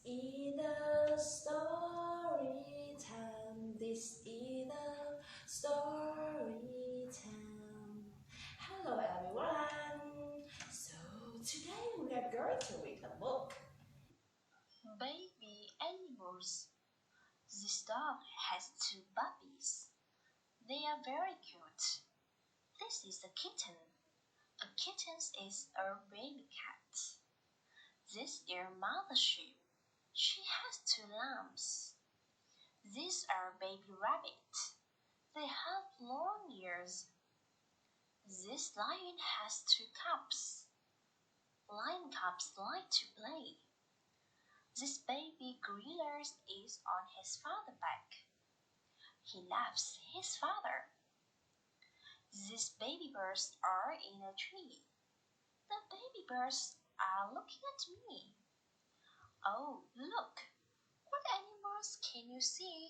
is the story time. This is the story time. Hello everyone. So today we are going to read a book. Baby animals. This dog has two puppies. They are very cute. This is a kitten. A kitten is a baby cat. This is mother sheep. She has two lambs. These are baby rabbits. They have long ears. This lion has two cubs. Lion cubs like to play. This baby gorilla is on his father's back. He loves his father. These baby birds are in a tree. The baby birds are looking at me. Oh, look! What animals can you see?